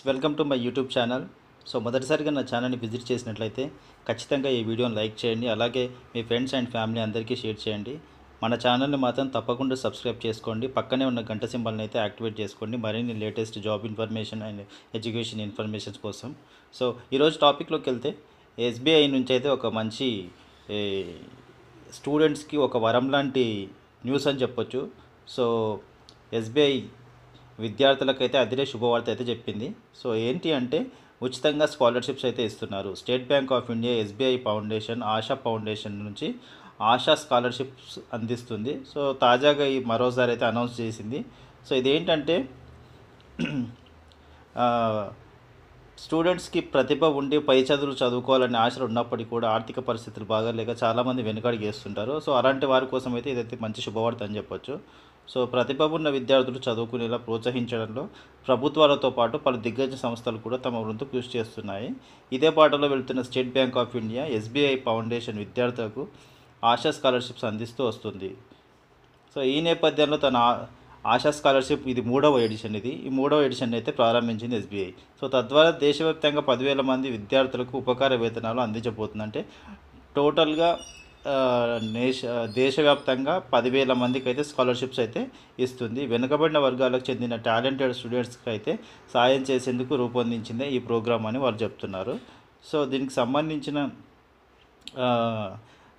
Welcome to my YouTube channel. మొదటిసారిగా నా ఛానల్ని విజిట్ చేసినట్లయితే ఖచ్చితంగా ఈ వీడియోని లైక్ చేయండి. అలాగే మీ ఫ్రెండ్స్ అండ్ ఫ్యామిలీ అందరికీ షేర్ చేయండి. మన ఛానల్ని మాత్రం తప్పకుండా సబ్స్క్రైబ్ చేసుకోండి. పక్కనే ఉన్న గంట సింబల్ని అయితే యాక్టివేట్ చేసుకోండి మరిన్ని latest job information and education informations కోసం. ఈరోజు టాపిక్లోకి వెళ్తే ఎస్బీఐ నుంచి అయితే ఒక మంచి స్టూడెంట్స్కి ఒక వరం లాంటి న్యూస్ అని చెప్పొచ్చు. ఎస్బీఐ విద్యార్థులకైతే అదిరే శుభవార్త అయితే చెప్పింది. ఏంటి అంటే ఉచితంగా స్కాలర్షిప్స్ అయితే ఇస్తున్నారు. State bank of India, SBI foundation, ASHA foundation నుంచి ఆశా స్కాలర్షిప్స్ అందిస్తుంది. తాజాగా మరోసారి అయితే అనౌన్స్ చేసింది. ఇదేంటంటే స్టూడెంట్స్కి ప్రతిభ ఉండి పై చదువులు చదువుకోవాలని ఆశలు ఉన్నప్పటికీ కూడా ఆర్థిక పరిస్థితులు బాగాలేక చాలామంది వెనుకడుగు వేస్తుంటారు. అలాంటి వారి కోసం అయితే ఇదైతే మంచి శుభవార్త అని చెప్పొచ్చు. ప్రతిభ ఉన్న విద్యార్థులు చదువుకునేలా ప్రోత్సహించడంలో ప్రభుత్వాలతో పాటు పలు దిగ్గజ సంస్థలు కూడా తమ వంతు కృషి చేస్తున్నాయి. ఇదే బాటలో వెళ్తున్న state bank of India, SBI foundation విద్యార్థులకు ఆశా స్కాలర్షిప్స్ అందిస్తూ వస్తుంది. ఈ నేపథ్యంలో తన ఆశా స్కాలర్షిప్ ఇది మూడవ ఎడిషన్ అయితే ప్రారంభించింది ఎస్బీఐ. తద్వారా దేశవ్యాప్తంగా 10,000 మంది విద్యార్థులకు ఉపకార వేతనాలు అందించబోతుంది. అంటే టోటల్గా దేశవ్యాప్తంగా 10,000 మందికి అయితే స్కాలర్షిప్స్ అయితే ఇస్తుంది. వెనుకబడిన వర్గాలకు చెందిన టాలెంటెడ్ స్టూడెంట్స్కి అయితే సాయం చేసేందుకు రూపొందించిందే ఈ ప్రోగ్రామ్ అని వాళ్ళు చెప్తున్నారు. దీనికి సంబంధించిన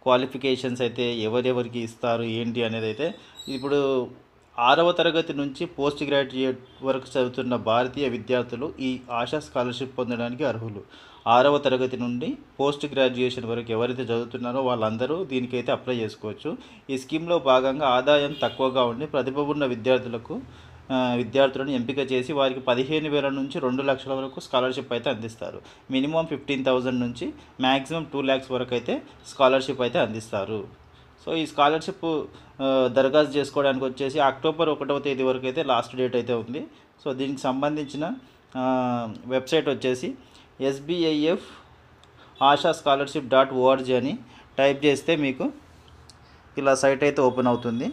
క్వాలిఫికేషన్స్ అయితే ఎవరెవరికి ఇస్తారు ఏంటి అనేది అయితే ఇప్పుడు 6వ తరగతి నుంచి పోస్ట్ గ్రాడ్యుయేట్ వరకు చదువుతున్న భారతీయ విద్యార్థులు ఈ ఆశా స్కాలర్షిప్ పొందడానికి అర్హులు. 6వ తరగతి నుండి పోస్ట్ గ్రాడ్యుయేషన్ వరకు ఎవరైతే చదువుతున్నారో వాళ్ళందరూ దీనికైతే అప్లై చేసుకోవచ్చు. ఈ స్కీమ్లో భాగంగా ఆదాయం తక్కువగా ఉండి ప్రతిభ ఉన్న విద్యార్థులను ఎంపిక చేసి వారికి 15,000 నుంచి 2 లక్షల వరకు స్కాలర్షిప్ అయితే అందిస్తారు. మినిమం 15,000 నుంచి మ్యాక్సిమం 2 lakhs వరకు అయితే స్కాలర్షిప్ అయితే అందిస్తారు. ఈ స్కాలర్షిప్ దరఖాస్తు చేసుకోవడానికి వచ్చేసి అక్టోబర్ 1వ తేదీ వరకు అయితే లాస్ట్ డేట్ అయితే ఉంది. దీనికి సంబంధించిన వెబ్సైట్ వచ్చేసి SBIF ఆశా స్కాలర్షిప్ .org అని టైప్ చేస్తే మీకు ఇలా సైట్ అయితే ఓపెన్ అవుతుంది.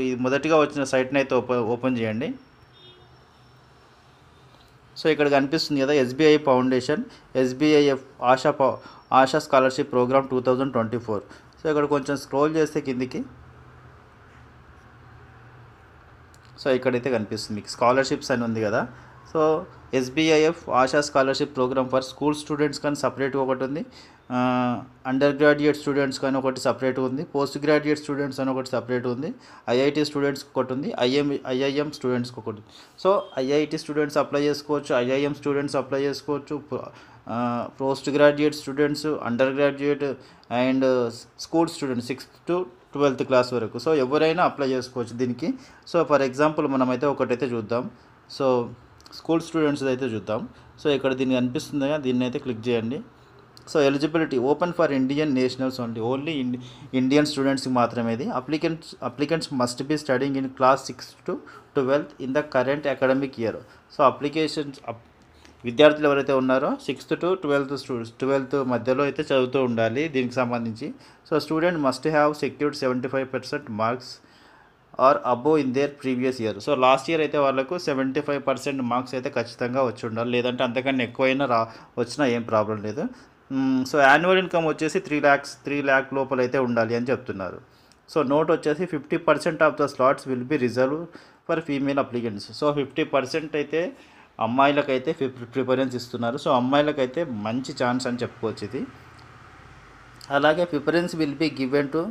ఈ మొదటిగా వచ్చిన సైట్ని అయితే ఓపెన్ చేయండి. ఇక్కడ కనిపిస్తుంది కదా, SBI foundation SBIF Asha scholarship programme 2024. ఇక్కడ కొంచెం స్క్రోల్ చేస్తే కిందికి ఇక్కడైతే కనిపిస్తుంది మీకు స్కాలర్షిప్స్ అని ఉంది కదా. SBIF Asha scholarship programme for school students కానీ సపరేట్గా ఒకటి ఉంది, అండర్ గ్రాడ్యుయేట్ స్టూడెంట్స్ కానీ ఒకటి సపరేట్గా ఉంది, పోస్ట్ గ్రాడ్యుయేట్ స్టూడెంట్స్ అని ఒకటి సపరేట్ ఉంది, IIT స్టూడెంట్స్కి ఒకటి ఉంది, IIM స్టూడెంట్స్కి ఒకటి. IIT స్టూడెంట్స్ అప్లై చేసుకోవచ్చు, IIM స్టూడెంట్స్ అప్లై చేసుకోవచ్చు, post graduate students, under graduate and school students 6th to 12th class వరకు ఎవరైనా అప్లై చేసుకోవచ్చు దీనికి. ఫర్ ఎగ్జాంపుల్ మనమైతే ఒకటైతే చూద్దాం. స్కూల్ స్టూడెంట్స్ అయితే చూద్దాం. ఇక్కడ దీన్ని కనిపిస్తుంది కదా, దీన్ని అయితే క్లిక్ చేయండి. Eligibility open for Indian nationals only Indian స్టూడెంట్స్కి మాత్రమే ఇది. Applicants must be studying in class 6th to 12th in the current academic year. విద్యార్థులు ఎవరైతే ఉన్నారో 6th to 12th మధ్యలో అయితే చదువుతూ ఉండాలి దీనికి సంబంధించి. Student must have secured 75% marks or above in their previous year. Last year అయితే వాళ్ళకు 75% మార్క్స్ అయితే ఖచ్చితంగా వచ్చి ఉండాలి, లేదంటే అంతకన్నా ఎక్కువైనా వచ్చినా ఏం ప్రాబ్లం లేదు. యాన్యువల్ ఇన్కమ్ వచ్చేసి 3 lakh లోపల అయితే ఉండాలి అని చెప్తున్నారు. నోట్ వచ్చేసి 50% of the slots will be reserve for female applicants. 50% అయితే అమ్మాయిలకైతే ప్రిఫరెన్స్ ఇస్తున్నారు. అమ్మాయిలకైతే మంచి ఛాన్స్ అని చెప్పుకోవచ్చు ఇది. అలాగే preference will be given to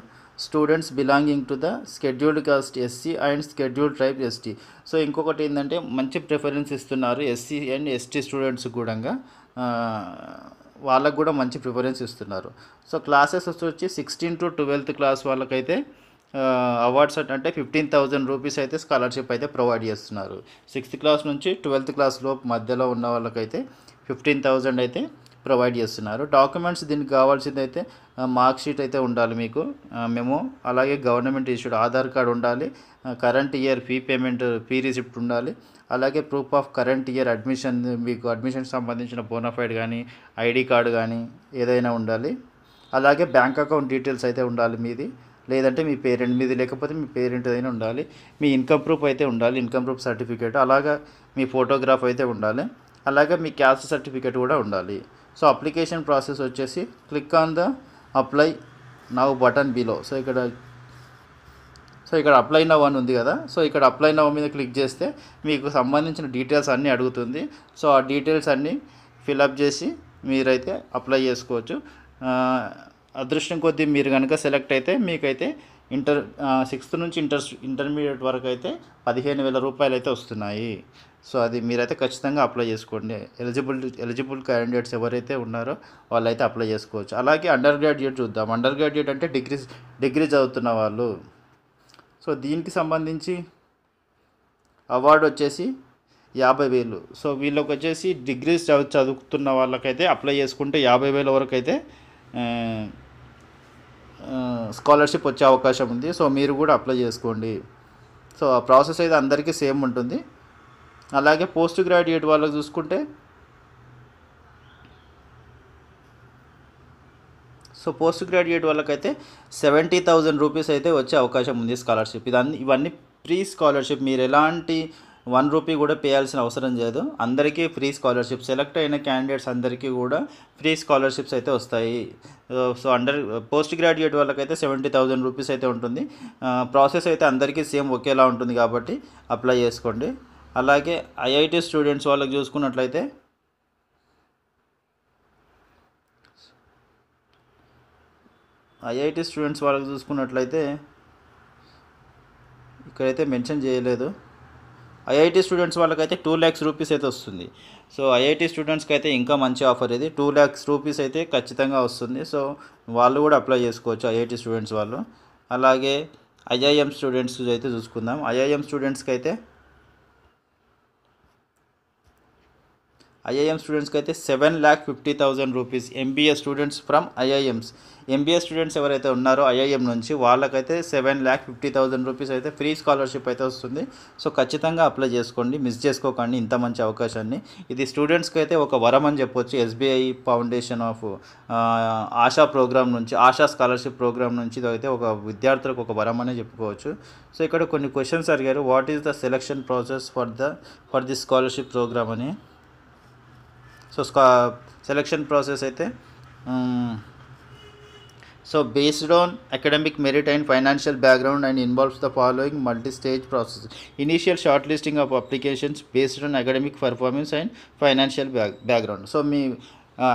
students belonging to the scheduled cost SC and scheduled tribe ST. ఇంకొకటి ఏంటంటే మంచి ప్రిఫరెన్స్ ఇస్తున్నారు SC అండ్ ST స్టూడెంట్స్ కూడా, వాళ్ళకు కూడా మంచి ప్రిఫరెన్స్ ఇస్తున్నారు. క్లాసెస్ వచ్చి 16th to 12th క్లాస్ వాళ్ళకైతే అవార్డ్స్ అంటే 15,000 రూపీస్ అయితే స్కాలర్షిప్ అయితే ప్రొవైడ్ చేస్తున్నారు. 6th క్లాస్ నుంచి 12th క్లాస్ లోపు మధ్యలో ఉన్న వాళ్ళకైతే 15,000 అయితే ప్రొవైడ్ చేస్తున్నారు. డాక్యుమెంట్స్ దీనికి కావాల్సింది అయితే మార్క్ షీట్ అయితే ఉండాలి మీకు మేము, అలాగే గవర్నమెంట్ ఇష్యూడ్ ఆధార్ కార్డ్ ఉండాలి, కరెంట్ ఇయర్ ఫీ రిసిప్ట్ ఉండాలి, అలాగే proof of current year admission, మీకు అడ్మిషన్కి సంబంధించిన బోనాఫైడ్ కానీ ID కార్డు కానీ ఏదైనా ఉండాలి. అలాగే బ్యాంక్ అకౌంట్ డీటెయిల్స్ అయితే ఉండాలి మీది. లేదంటే మీ పేరెంట్ మీది, లేకపోతే మీ పేరెంట్ అయినా ఉండాలి. మీ ఇన్కమ్ ప్రూఫ్ అయితే ఉండాలి, ఇన్కమ్ ప్రూఫ్ సర్టిఫికేట్, అలాగా మీ ఫోటోగ్రాఫ్ అయితే ఉండాలి, అలాగే మీ క్యాస్ట్ సర్టిఫికేట్ కూడా ఉండాలి. సో అప్లికేషన్ ప్రాసెస్ వచ్చేసి click on the apply now button below. So ఇక్కడ అప్లై నౌ అని ఉంది కదా, సో ఇక్కడ అప్లై నౌ మీద క్లిక్ చేస్తే మీకు సంబంధించిన డీటెయిల్స్ అన్నీ అడుగుతుంది. సో ఆ డీటెయిల్స్ అన్నీ ఫిలప్ చేసి మీరైతే అప్లై చేసుకోవచ్చు. అదృష్టం కొద్దీ మీరు కనుక సెలెక్ట్ అయితే మీకైతే 6th నుంచి ఇంటర్మీడియట్ వరకు అయితే 15,000 రూపాయలు అయితే వస్తున్నాయి. సో అది మీరైతే ఖచ్చితంగా అప్లై చేసుకోండి. ఎలిజిబుల్ క్యాండిడేట్స్ ఎవరైతే ఉన్నారో వాళ్ళైతే అప్లై చేసుకోవచ్చు. అలాగే అండర్ గ్రాడ్యుయేట్ చూద్దాం. అండర్ గ్రాడ్యుయేట్ అంటే డిగ్రీ చదువుతున్న వాళ్ళు. సో దీనికి సంబంధించి అవార్డు వచ్చేసి 50,000. సో వీళ్ళకి వచ్చేసి డిగ్రీస్ చదువుతున్న వాళ్ళకైతే అప్లై చేసుకుంటే 50,000 వరకు అయితే స్కాలర్షిప్ వచ్చే అవకాశం ఉంది. సో మీరు కూడా అప్లై చేసుకోండి. సో ఆ ప్రాసెస్ అయితే అందరికీ సేమ్ ఉంటుంది. అలాగే పోస్ట్ గ్రాడ్యుయేట్ వాళ్ళకి చూసుకుంటే, సో పోస్ట్ గ్రాడ్యుయేట్ వాళ్ళకైతే 70,000 రూపీస్ అయితే వచ్చే అవకాశం ఉంది స్కాలర్షిప్. ఇవన్నీ ఫ్రీ స్కాలర్షిప్. మీరు ఎలాంటి 1 రూపీ కూడా పేయాల్సిన అవసరం లేదు. అందరికీ ఫ్రీ స్కాలర్షిప్. సెలెక్ట్ అయిన క్యాండిడేట్స్ అందరికీ కూడా ఫ్రీ స్కాలర్షిప్స్ అయితే వస్తాయి. సో పోస్ట్ గ్రాడ్యుయేట్ వాళ్ళకైతే 70,000 రూపీస్ అయితే ఉంటుంది. ప్రాసెస్ అయితే అందరికీ సేమ్ ఒకేలా ఉంటుంది కాబట్టి అప్లై చేసుకోండి. అలాగే ఐఐటి స్టూడెంట్స్ వాళ్ళకి చూసుకున్నట్లయితే ఇక్కడైతే మెన్షన్ చేయలేదు. ఐఐటి స్టూడెంట్స్ వాళ్ళకైతే 2 lakhs రూపీస్ అయితే వస్తుంది. సో ఐఐటి స్టూడెంట్స్కి అయితే ఇంకా మంచి ఆఫర్ ఇది. 2 lakhs రూపీస్ అయితే ఖచ్చితంగా వస్తుంది. సో వాళ్ళు కూడా అప్లై చేసుకోవచ్చు, ఐఐటి స్టూడెంట్స్ వాళ్ళు. అలాగే ఐఐఎం స్టూడెంట్స్ అయితే చూసుకుందాం. ఐఐఎం స్టూడెంట్స్కి అయితే 7,50,000 rupees. MBA students from IIMs. MBA students ఎవరైతే ఉన్నారో ఐఐఎం నుంచి వాళ్ళకైతే 7,50,000 రూపీస్ అయితే ఫ్రీ స్కాలర్షిప్ అయితే వస్తుంది. సో ఖచ్చితంగా అప్లై చేసుకోండి, మిస్ చేసుకోకండి ఇంత మంచి అవకాశాన్ని. ఇది స్టూడెంట్స్కి అయితే ఒక వరం అని చెప్పొచ్చు. SBI foundation of Asha programme నుంచి, ఆశా స్కాలర్షిప్ ప్రోగ్రామ్ నుంచి ఇది అయితే ఒక విద్యార్థులకు ఒక వరం అనే చెప్పుకోవచ్చు. సో ఇక్కడ కొన్ని క్వశ్చన్స్ అడిగారు. What is the selection process for the scholarship programme అని. సో సెలక్షన్ ప్రాసెస్ అయితే so based on academic merit and financial background and involves the following multi stage process. Initial short listing of applications based on academic performance and financial background. So మీ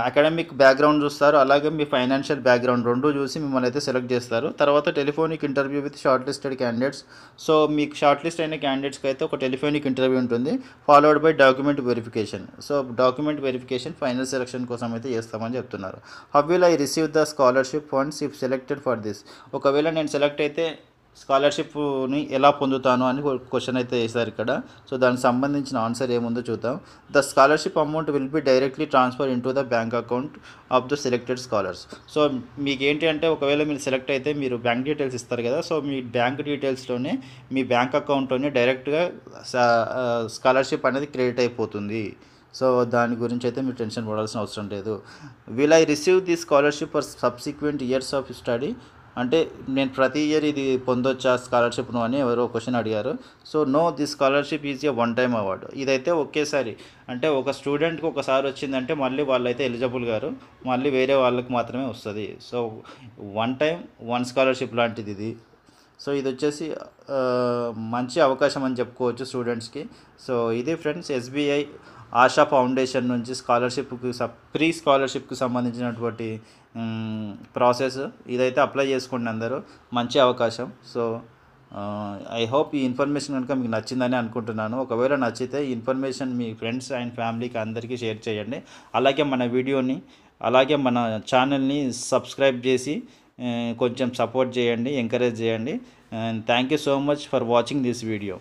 academic background చూస్తారు, అలాగే మీ financial background రెండు చూసి మిమ్మల్ని అయితే select చేస్తారు. తర్వాత telephonic interview with short listed candidates. So మీకు షార్ట్ లిస్ట్ అయిన క్యాండిడేట్స్కి అయితే ఒక టెలిఫోనిక్ ఇంటర్వ్యూ ఉంటుంది, followed by document verification. So document verification final selection కోసం అయితే చేస్తామని చెప్తున్నారు. How will I receive the scholarship funds if selected for this. ఒకవేళ నేను సెలెక్ట్ అయితే స్కాలర్షిప్ని ఎలా పొందుతాను అని క్వశ్చన్ అయితే వేశారు ఇక్కడ. సో దానికి సంబంధించిన ఆన్సర్ ఏముందో చూద్దాం. The scholarship amount will be directly transfer in to the bank account of the selected scholars. So మీకు ఏంటి అంటే ఒకవేళ మీరు సెలెక్ట్ అయితే మీరు బ్యాంక్ డీటెయిల్స్ ఇస్తారు కదా, సో మీ బ్యాంక్ డీటెయిల్స్లోనే మీ బ్యాంక్ అకౌంట్లోనే డైరెక్ట్గా స్కాలర్షిప్ అనేది క్రెడిట్ అయిపోతుంది. సో దాని గురించి అయితే మీరు టెన్షన్ పడాల్సిన అవసరం లేదు. Will I receive the scholarship for subsequent years of study. అంటే నేను ప్రతి ఇయర్ ఇది పొందొచ్చా స్కాలర్షిప్ను అని ఎవరో క్వశ్చన్ అడిగారు. So no, the scholarship is a one time award. ఇదైతే ఒకేసారి, అంటే ఒక స్టూడెంట్కి ఒకసారి వచ్చిందంటే మళ్ళీ వాళ్ళైతే ఎలిజిబుల్ గారు, మళ్ళీ వేరే వాళ్ళకి మాత్రమే వస్తుంది. So one time one scholarship లాంటిది ఇది. సో ఇది వచ్చేసి మంచి అవకాశం అని చెప్పుకోవచ్చు స్టూడెంట్స్కి. సో ఇది ఫ్రెండ్స్ ఎస్బీఐ ఆశా ఫౌండేషన్ నుంచి ప్రీ స్కాలర్షిప్కి సంబంధించినటువంటి ప్రాసెస్. ఇదైతే అప్లై చేసుకోండి అందరూ, మంచి అవకాశం. సో ఐ హోప్ ఈ ఇన్ఫర్మేషన్ కనుక మీకు నచ్చిందని అనుకుంటున్నాను. ఒకవేళ నచ్చితే ఈ ఇన్ఫర్మేషన్ మీ ఫ్రెండ్స్ అండ్ ఫ్యామిలీకి అందరికీ షేర్ చేయండి. అలాగే మన వీడియోని, అలాగే మన ఛానల్ని సబ్స్క్రైబ్ చేసి కొంచెం సపోర్ట్ చేయండి, ఎంకరేజ్ చేయండి. And thank you so much for watching this video.